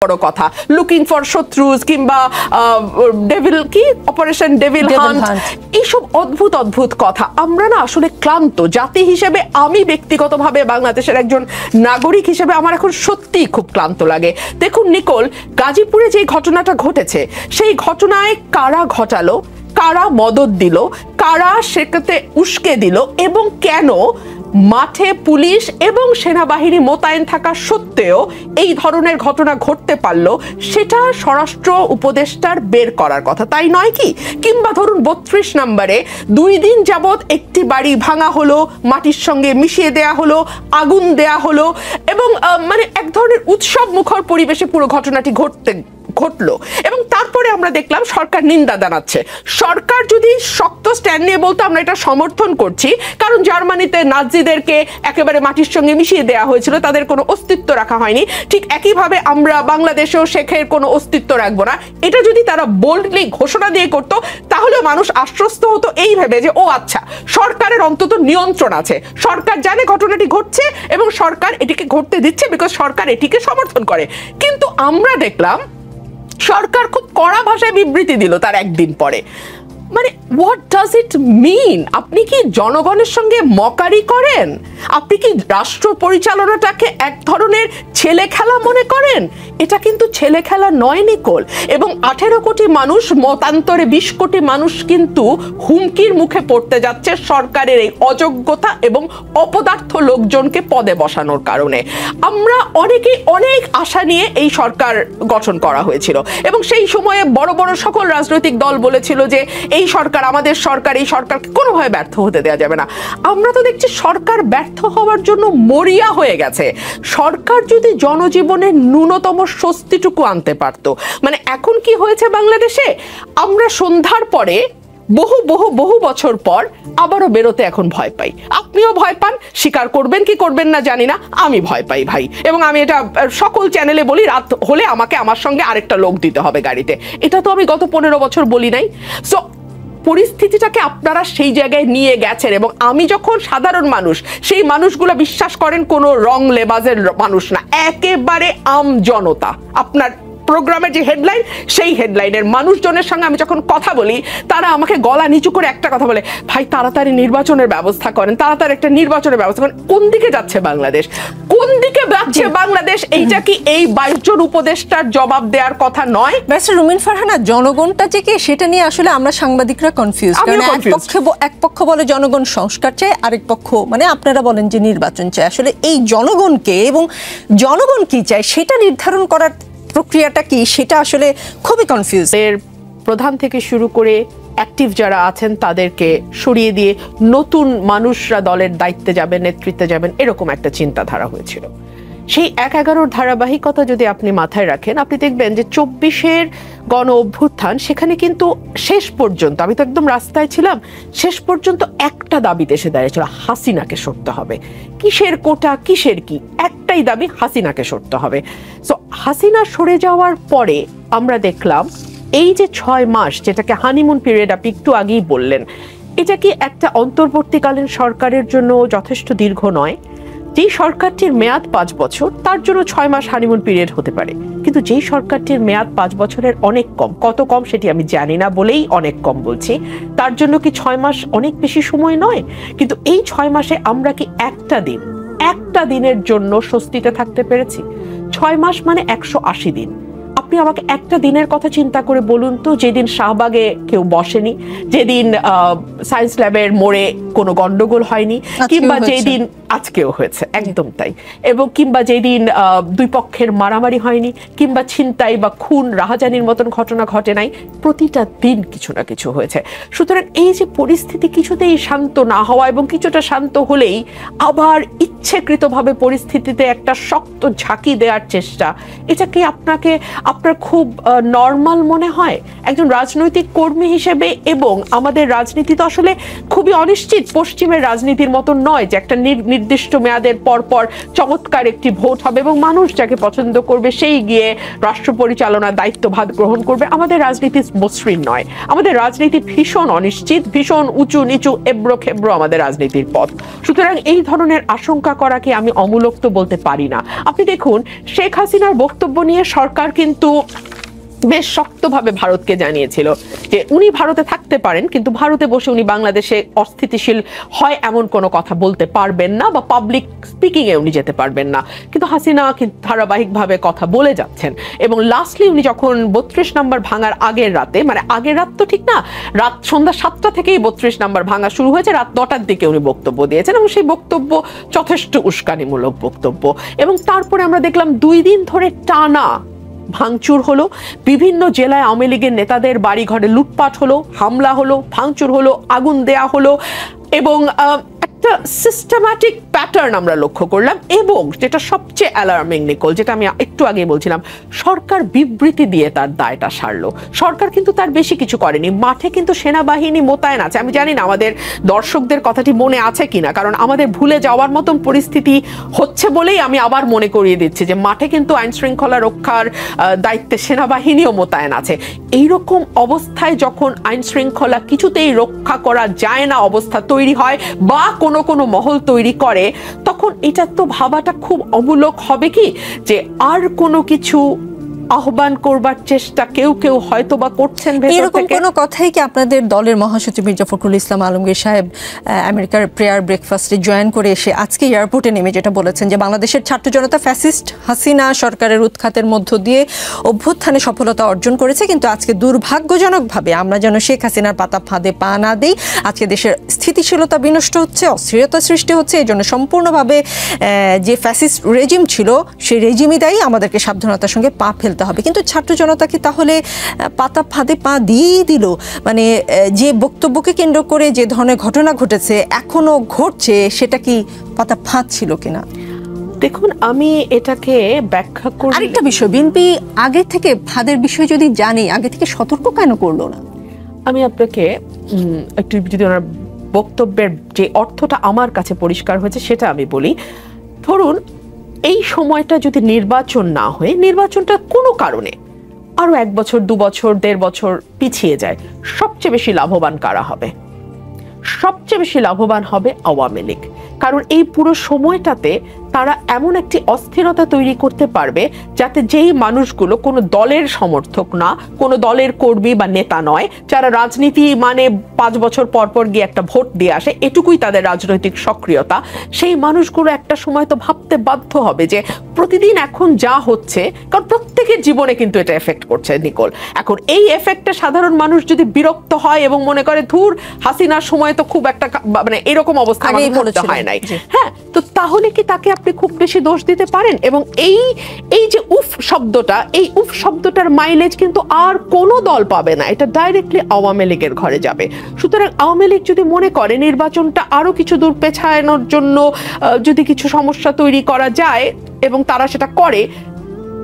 বড় কথা, looking for শত্রুজ কিংবা ডেভিল কি অপারেশন ডেভিল হান্ট, এইসব অদ্ভুত অদ্ভুত কথা। আমরা না আসলে ক্লান্ত জাতি হিসেবে, আমি ব্যক্তিগতভাবে বাংলাদেশের একজন নাগরিক হিসেবে আমার এখন সত্যিই খুব ক্লান্ত লাগে। দেখুন নিকোল, গাজীপুরে যে ঘটনাটা ঘটেছে সেই ঘটনায় কারা ঘটালো, কারা মদদ দিল, কারা সেটাতে উস্কে দিল এবং কেন মাঠে পুলিশ এবং সেনাবাহিনী মোতায়েন থাকা সত্ত্বেও এই ধরনের ঘটনা ঘটতে পারলো, সেটা স্বরাষ্ট্র উপদেষ্টার বের করার কথা, তাই নয় কি? কিংবা ধরুন 32 নম্বরে 2 দিন যাবৎ একটি বাড়ি ভাঙা হলো, মাটির সঙ্গে মিশিয়ে দেয়া হলো, আগুন দেয়া হলো এবং মানে এক ধরনের উৎসব মুখর পরিবেশে পুরো ঘটনাটি ঘটলো এবং তারপরে আমরা দেখলাম সরকার নিন্দা জানাচ্ছে। সরকার যদি শক্ত স্ট্যান্ড নিয়ে বলতো আমরা এটা সমর্থন করছি, কারণ জার্মানিতে নাজিদেরকে একেবারে মাটির সঙ্গে মিশিয়ে দেওয়া হয়েছিল, তাদের কোনো অস্তিত্ব রাখা হয়নি, ঠিক একইভাবে আমরা বাংলাদেশেও শেখের কোনো অস্তিত্ব রাখবো না, এটা যদি তারা বোল্ডলি ঘোষণা দিয়ে করতো তাহলে মানুষ আশ্বস্ত হতো এই ভেবে যে ও আচ্ছা, সরকারের অন্তত নিয়ন্ত্রণ আছে, সরকার জানে ঘটনাটি ঘটছে এবং সরকার এটিকে ঘটতে দিচ্ছে বিকজ সরকার এটিকে সমর্থন করে। কিন্তু আমরা দেখলাম সরকার খুব কড়া ভাষায় বিবৃতি দিল তার একদিন পরে। মানে হোয়াট ডাজ ইট মিন? আপনি কি জনগণের সঙ্গে মকারি করেন? আপনি কি রাষ্ট্র পরিচালনাটাকে এক ধরনের ছেলে খেলা মনে করেন? এটা কিন্তু ছেলে খেলা নয় নিকোল। এবং 18 কোটি মানুষ, মতান্তরে 20 কোটি মানুষ কিন্তু হুমকির মুখে পড়তে যাচ্ছে সরকারের এই অযোগ্যতা এবং অপদার্থ লোকজনকে পদে বসানোর কারণে। আমরা অনেকেই অনেক আশা নিয়ে এই সরকার গঠন করা হয়েছিল এবং সেই সময়ে বড় বড় সকল রাজনৈতিক দল বলেছিল যে এই সরকার, আমাদের সরকার, এই সরকারকে কোনোভাবে ব্যর্থ হতে দেওয়া যাবে না। আমরা তো দেখছি সরকার ব্যর্থ হওয়ার জন্য মরিয়া হয়ে গেছে। সরকার যদি জনজীবনের ন্যূনতম স্বস্তিটুকু আনতে পারত। মানে এখন কি হয়েছে বাংলাদেশে, আমরা সন্ধ্যার পরে বহু বহু বহু বছর পর আবারও বেরোতে এখন ভয় পাই। আপনিও ভয় পান, স্বীকার করবেন কি করবেন না জানি না, আমি ভয় পাই ভাই। এবং আমি এটা সকল চ্যানেলে বলি, রাত হলে আমাকে আমার সঙ্গে আরেকটা লোক দিতে হবে গাড়িতে। এটা তো আমি গত 15 বছর বলি নাই। সো পরিস্থিতিটাকে আপনারা সেই জায়গায় নিয়ে গেছেন এবং আমি যখন সাধারণ মানুষ, সেই মানুষগুলো বিশ্বাস করেন কোনো রং লেবাজের মানুষ না, একেবারে আম জনতা। আপনার প্রোগ্রামের যে হেডলাইন, সেই হেডলাইনের মানুষজনের সঙ্গে আমি যখন কথা বলি, তারা আমাকে গলা নিচু করে একটা কথা বলে, ভাই তাড়াতাড়ি নির্বাচনের ব্যবস্থা করেন, তাড়াতাড়ি একটা নির্বাচনের ব্যবস্থা করেন। কোন দিকে যাচ্ছে বাংলাদেশ? কোন দিকে যাচ্ছে বাংলাদেশ? এইটা কি এই 22 জন উপদেষ্টার জবাব দেওয়ার কথা নয়? ব্যারিস্টার রুমিন ফারহানা, জনগণটা যে কে সেটা নিয়ে আসলে আমরা সাংবাদিকরা কনফিউজ। এক পক্ষ বলে জনগণ সংস্কার চায়, আরেক পক্ষ মানে আপনারা বলেন যে নির্বাচন চায়। আসলে এই জনগণকে এবং জনগণ কি চায় সেটা নির্ধারণ করার প্রক্রিয়াটা কি, সেটা আসলে খুবই কনফিউজ। এর প্রধান থেকে শুরু করে অ্যাক্টিভ যারা আছেন তাদেরকে সরিয়ে দিয়ে নতুন মানুষরা দলের দায়িত্বে যাবেন, নেতৃত্বে যাবেন, এরকম একটা চিন্তাধারা হয়েছিল। সেই 1-11 ধারাবাহিকতা যদি আপনি মাথায় রাখেন, আপনি দেখবেন যে 24-এর গণ অভ্যুত্থান, সেখানে কিন্তু শেষ পর্যন্ত, আমি তো একদম রাস্তায় ছিলাম, শেষ পর্যন্ত একটা দাবি দেশে দাঁড়িয়েছিল, হাসিনাকে সরতে হবে। কিসের কোটা, কিসের কি, একটাই দাবি, হাসিনাকে সরতে হবে। সো হাসিনা সরে যাওয়ার পরে আমরা দেখলাম এই যে 6 মাস, যেটাকে হানিমুন পিরিয়ড আপনি একটু আগেই বললেন, এটা কি একটা অন্তর্বর্তীকালীন সরকারের জন্য যথেষ্ট দীর্ঘ নয়? যেই সরকারটির মেয়াদ 5 বছর, তার জন্য 6 মাস হানিমুন পিরিয়ড হতে পারে, কিন্তু যেই সরকারটির মেয়াদ 5 বছরের অনেক কম, কত কম সেটি আমি জানি না বলেই অনেক কম বলছি, তার জন্য কি 6 মাস অনেক বেশি সময় নয়? কিন্তু এই 6 মাসে আমরা কি একটা দিনের জন্য স্বস্তিতে থাকতে পেরেছি? 6 মাস মানে 180 দিন। আপনি আমাকে একটা দিনের কথা চিন্তা করে বলুন তো, যেদিন শাহবাগে কেউ বসেনি, যেদিন সায়েন্স ল্যাবের মোড়ে কোনো গন্ডগোল হয়নি, কিংবা যেদিন আজকেও হয়েছে, একদম তাই, এবং কিংবা যেদিন 2 পক্ষের মারামারি হয়নি, কিংবা ছিনতাই বা খুন রাহাজানির মতন ঘটনা ঘটে নাই, প্রতিটা দিন কিছু না কিছু হয়েছে। সুতরাং এই যে পরিস্থিতি কিছুতেই শান্ত না হওয়া এবং কিছুটা শান্ত হলেই আবার ইচ্ছেকৃতভাবে পরিস্থিতিতে একটা শক্ত ঝাঁকি দেওয়ার চেষ্টা, এটা কি আপনার খুব নর্মাল মনে হয় একজন রাজনৈতিক কর্মী হিসেবে? এবং আমাদের রাজনীতি তো আসলে খুবই অনিশ্চিত, পশ্চিমের রাজনীতির মতো নয় যে একটা নির্দিষ্ট মেয়াদের পরপর চমৎকার একটি ভোট হবে এবং মানুষ যাকে পছন্দ করবে সেই গিয়ে রাষ্ট্র পরিচালনার দায়িত্বভার গ্রহণ করবে। আমাদের রাজনীতি মসৃণ নয়, আমাদের রাজনীতি ভীষণ অনিশ্চিত, ভীষণ উঁচু নিচু এবড়ো খেবড়ো আমাদের রাজনীতির পথ। সুতরাং এই ধরনের আশঙ্কা করাকে আমি অমূলক তো বলতে পারি না। আপনি দেখুন, শেখ হাসিনার বক্তব্য নিয়ে সরকার কিন্তু বেশ শক্তভাবে ভারতকে জানিয়েছিল যে উনি ভারতে থাকতে পারেন, কিন্তু ভারতে বসে উনি বাংলাদেশে অস্থিতিশীল হয় এমন কোনো কথা বলতে পারবেন না বা পাবলিক স্পিকিং এ উনি যেতে পারবেন না। কিন্তু হাসিনা ধারাবাহিকভাবে কথা বলে যাচ্ছেন এবং লাস্টলি উনি যখন 32 নম্বর ভাঙার আগের রাতে, মানে আগের রাত তো ঠিক না, রাত সন্ধ্যা 7টা থেকেই 32 নম্বর ভাঙা শুরু হয়েছে, রাত 9টার দিকে উনি বক্তব্য দিয়েছেন এবং সেই বক্তব্য যথেষ্ট উস্কানিমূলক বক্তব্য। এবং তারপরে আমরা দেখলাম 2 দিন ধরে টানা ভাঙচুর হলো, বিভিন্ন জেলায় আওয়ামী লীগের নেতাদের বাড়ি ঘরে লুটপাট হলো, হামলা হলো, ভাঙচুর হলো, আগুন দেয়া হলো এবং একটা সিস্টেম্যাটিক প্যাটার্ন আমরা লক্ষ্য করলাম। এবং যেটা সবচেয়ে অ্যালার্মিং নিকোল, যেটা আমি একটু আগে বলছিলাম, সরকার বিবৃতি দিয়ে তার দায়টা সারলো। সরকার কিন্তু তার বেশি কিছু করেনি। মাঠে কিন্তু সেনাবাহিনী মোতায়েন আছে। আমি জানি না আমাদের দর্শকদের কথাটি মনে আছে কিনা, কারণ আমাদের ভুলে যাওয়ার মতন পরিস্থিতি হচ্ছে বলেই আমি আবার মনে করিয়ে দিচ্ছি যে মাঠে কিন্তু আইন শৃঙ্খলা রক্ষার দায়িত্বে সেনাবাহিনীও মোতায়েন আছে। এইরকম অবস্থায় যখন আইন শৃঙ্খলা কিছুতেই রক্ষা করা যায় না অবস্থা তৈরি হয় বা কোনো কোনো মহল তৈরি করে, তখন এটা তো ভাবাটা খুব অমূলক হবে কি যে আর কোনো কিছু আহ্বান করবার চেষ্টা কেউ কেউ হয়তো বা করছেন ভেতর থেকে। এরকম কোনো কথাই কি আপনাদের দলের মহাসচিব মির্জা ফখরুল ইসলাম আলমগীর সাহেব আমেরিকার প্রেয়ার ব্রেকফাস্টে জয়েন করে এসে আজকে এয়ারপোর্টে নেমে যেটা বলেছেন যে বাংলাদেশের ছাত্র জনতা ফ্যাসিস্ট হাসিনা সরকারের উৎখাতের মধ্য দিয়ে অভ্যুত্থানে সফলতা অর্জন করেছে, কিন্তু আজকে দুর্ভাগ্যজনকভাবে আমরা যেন শেখ হাসিনার পাতা ফাঁদে পা না দিই। আজকে দেশের স্থিতিশীলতা বিনষ্ট হচ্ছে, অস্থিরতা সৃষ্টি হচ্ছে। এই জন্য সম্পূর্ণভাবে যে ফ্যাসিস্ট রেজিম ছিল সেই রেজিমই দায়ী, আমাদেরকে সাবধানতার সঙ্গে পা ফেলতে হবে। কিন্তু ছাত্র জনতা কি তাহলে পাতা ফাঁদে পা দিয়েই দিল? মানে যে বক্তব্যকে কেন্দ্র করে যে ধরনের ঘটনা ঘটেছে, এখনো ঘটছে, সেটা কি পাতা ফাঁদ ছিল কিনা? দেখুন, আমি এটাকে ব্যাখ্যা করি। আরেকটা বিষয়, বিএনপি আগে থেকে ফাঁদের বিষয় যদি জানি, আগে থেকে সতর্ক কেন করলো না? আমি আপনাকে একটু যদি ওনার বক্তব্যের যে অর্থটা আমার কাছে পরিষ্কার হয়েছে সেটা আমি বলি। ধরুন, এই সময়টা যদি নির্বাচন না হয়ে নির্বাচনটা কোনো কারণে আরো 1 বছর 2 বছর 1.5 বছর পিছিয়ে যায়, সবচেয়ে বেশি লাভবান কারা হবে? সবচেয়ে বেশি লাভবান হবে আওয়ামী লীগ। কারণ এই পুরো সময়টাতে তারা এমন একটি অস্থিরতা তৈরি করতে পারবে যাতে যেই মানুষগুলো কোনো দলের সমর্থক না, কোনো দলের কর্মী বা নেতা নয়, যারা রাজনীতি মানে 5 বছর পর পর গিয়ে একটা ভোট দিয়ে আসে, এটুকুই তাদের রাজনৈতিক সক্রিয়তা, সেই মানুষগুলো একটা সময় তো ভাবতে বাধ্য হবে যে প্রতিদিন এখন যা হচ্ছে, কারণ প্রত্যেকের জীবনে কিন্তু এটা এফেক্ট করছে নিকোল। এখন এই এফেক্টে সাধারণ মানুষ যদি বিরক্ত হয় এবং মনে করে ধুর হাসিনার সময় তো খুব একটা মানে এরকম অবস্থা আমাকে করতে হয় নাই, হ্যাঁ, তো তাহলে কি তাকে আপনি খুব বেশি দোষ দিতে পারেন? এবং এই যে উফ শব্দটা, এই উফ শব্দটার মাইলেজ কিন্তু আর কোনো দল পাবে না, এটা ডাইরেক্টলি আওয়ামী লীগের ঘরে যাবে। সুতরাং আওয়ামী লীগ যদি মনে করে নির্বাচনটা আরো কিছু দূর পেছানোর জন্য যদি কিছু সমস্যা তৈরি করা যায় এবং তারা সেটা করে,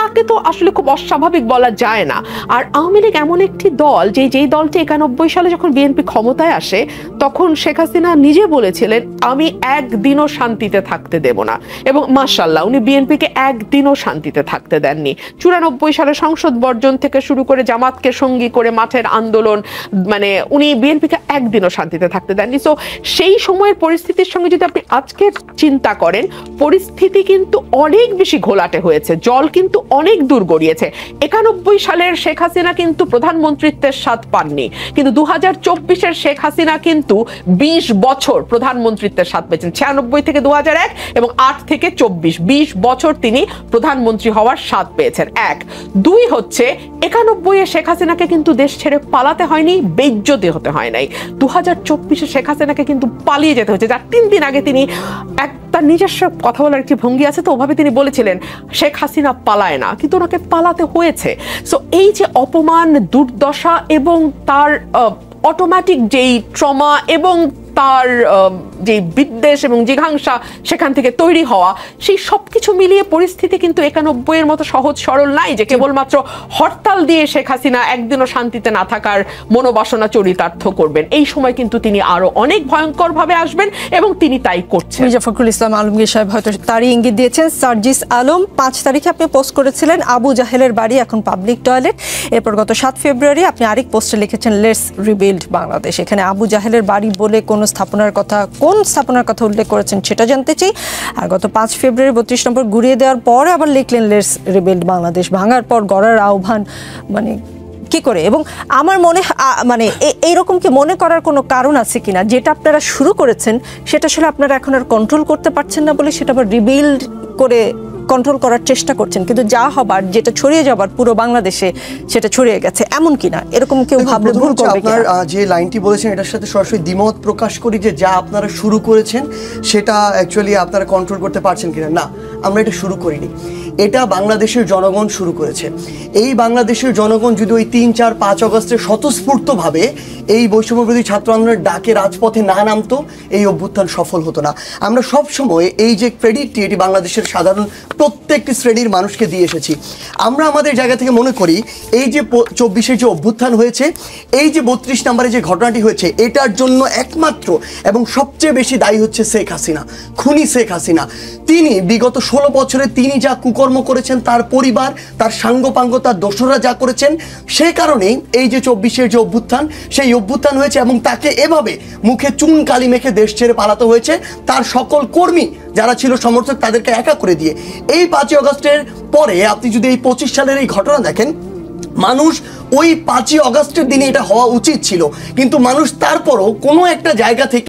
তাকে তো আসলে খুব অস্বাভাবিক বলা যায় না। আর আওয়ামী লীগ এমন একটি দল যেই দলটি 91 সালে যখন বিএনপি ক্ষমতায় আসে তখন শেখ হাসিনা নিজে বলেছিলেন আমি একদিনও শান্তিতে থাকতে দেব না, এবং মাশাআল্লাহ উনি বিএনপিকে একদিনও শান্তিতে থাকতে দেননি। 94 সালে সংসদ বর্জন থেকে শুরু করে জামাতকে সঙ্গী করে মাঠের আন্দোলন, মানে উনি বিএনপিকে একদিনও শান্তিতে থাকতে দেননি। সো সেই সময়ের পরিস্থিতির সঙ্গে যদি আপনি আজকে চিন্তা করেন, পরিস্থিতি কিন্তু অনেক বেশি ঘোলাটে হয়েছে, জল কিন্তু অনেক দূর গড়িয়েছে। 91 সালের শেখ হাসিনা কিন্তু প্রধানমন্ত্রীত্বের স্বাদ পাননি, কিন্তু 2024-এর শেখ হাসিনা কিন্তু 20 বছর প্রধানমন্ত্রীত্বের স্বাদ পেয়েছেন। 96 থেকে 2001 এবং 8 থেকে 24, 20 বছর তিনি প্রধানমন্ত্রী হওয়ার স্বাদ পেয়েছেন। 1, 2 হচ্ছে 91-এ শেখ হাসিনাকে কিন্তু দেশ ছেড়ে পালাতে হয়নি, বেইজ্জতি হতে হয় নাই। 2024-এ শেখ হাসিনাকে কিন্তু পালিয়ে যেতে হচ্ছে, যার 3 দিন আগে তিনি তার নিজস্ব কথা বলার একটি ভঙ্গি আছে, তো ওভাবে তিনি বলেছিলেন শেখ হাসিনা পালায় না, কিন্তু ওনাকে পালাতে হয়েছে। সো এই যে অপমান, দুর্দশা এবং তার অটোমেটিক যেই ট্রমা এবং তার যে বিদ্বেষ এবং জিঘাংসা সেখান থেকে তৈরি হওয়া, সেই সবকিছু মিলিয়ে পরিস্থিতি কিন্তু 91-এর মতো সহজ সরল নাই যে কেবলমাত্র হরতাল দিয়ে শেখ হাসিনা একদিনও শান্তিতে না থাকার মনোবাসনা চরিতার্থ করবেন। এই সময় কিন্তু তিনি আরো অনেক ভয়ঙ্কর ভাবে আসবেন এবং তিনি তাই করছেন। মির্জা ফখরুল ইসলাম আলমগীর সাহেব হয়তো তারই ইঙ্গিত দিয়েছেন। সার্জিস আলম 5 তারিখে আপনি পোস্ট করেছিলেন আবু জাহেলের বাড়ি এখন পাবলিক টয়লেট। এরপর গত 7 ফেব্রুয়ারি আপনি আরেক পোস্টে লিখেছেন লেটস রিবিল্ড বাংলাদেশ। এখানে আবু জাহেলের বাড়ি বলে কোন স্থাপনার কথা উল্লেখ করেছেন সেটা জানতে চাই। আর গত 5 ফেব্রুয়ারি 32 নম্বর ঘুরিয়ে দেওয়ার পর আবার লিখলেন লেটস রিবিল্ড বাংলাদেশ। ভাঙার পর গড়ার আহ্বান, মানে কি করে? এবং আমার মনে মানে এইরকম কি মনে করার কোনো কারণ আছে কিনা যেটা আপনারা শুরু করেছেন সেটা আসলে আপনারা এখন আর কন্ট্রোল করতে পারছেন না বলে সেটা আবার রিবিল্ড করে কন্ট্রোল করার চেষ্টা করছেন, কিন্তু যা হবার, যেটা ছড়িয়ে যাবার পুরো বাংলাদেশে সেটা ছড়িয়ে গেছে, এমন কিনা? এরকম কেউ ভাবলে ভুল করবে? আপনার যে লাইনটি বলেছেন এটার সাথে সরাসরি দ্বিমত প্রকাশ করি যে যা আপনারা শুরু করেছেন সেটা অ্যাকচুয়ালি আপনারা কন্ট্রোল করতে পারছেন কিনা। না, আমরা এটা শুরু করিনি, এটা বাংলাদেশের জনগণ শুরু করেছে। এই বাংলাদেশের জনগণ যদি ওই 3, 4, 5 অগস্টে স্বতঃস্ফূর্তভাবে এই বৈষম্যবিরোধী ছাত্র আন্দোলনের ডাকে রাজপথে না নামতো, এই অভ্যুত্থান সফল হতো না। আমরা সবসময় এই যে ক্রেডিটটি এটি বাংলাদেশের সাধারণ প্রত্যেকটি শ্রেণীর মানুষকে দিয়ে এসেছি। আমরা আমাদের জায়গা থেকে মনে করি এই যে 24-এর যে অভ্যুত্থান হয়েছে, এই যে 32 নম্বরে যে ঘটনাটি হয়েছে, এটার জন্য একমাত্র এবং সবচেয়ে বেশি দায়ী হচ্ছে শেখ হাসিনা, খুনি শেখ হাসিনা। তিনি বিগত 16 বছরে তিনি যা কুকর্ম করেছেন, তার পরিবার, তার সাঙ্গপাঙ্গ, তার দোসররা যা করেছেন, সে কারণেই এই যে 24-এর যে অভ্যুত্থান, সেই অভ্যুত্থান হয়েছে এবং তাকে এভাবে মুখে চুন কালি মেখে দেশ ছেড়ে পালাতে হয়েছে তার সকল কর্মী যারা ছিল সমর্থক তাদেরকে একা করে দিয়ে। এই 5 অগস্টের পরে আপনি যদি এই 25 সালের এই ঘটনা দেখেন, মানুষ ওই 5 অগস্টের দিনে এটা হওয়া উচিত ছিল, কিন্তু মানুষ তারপরও কোনো একটা জায়গা থেকে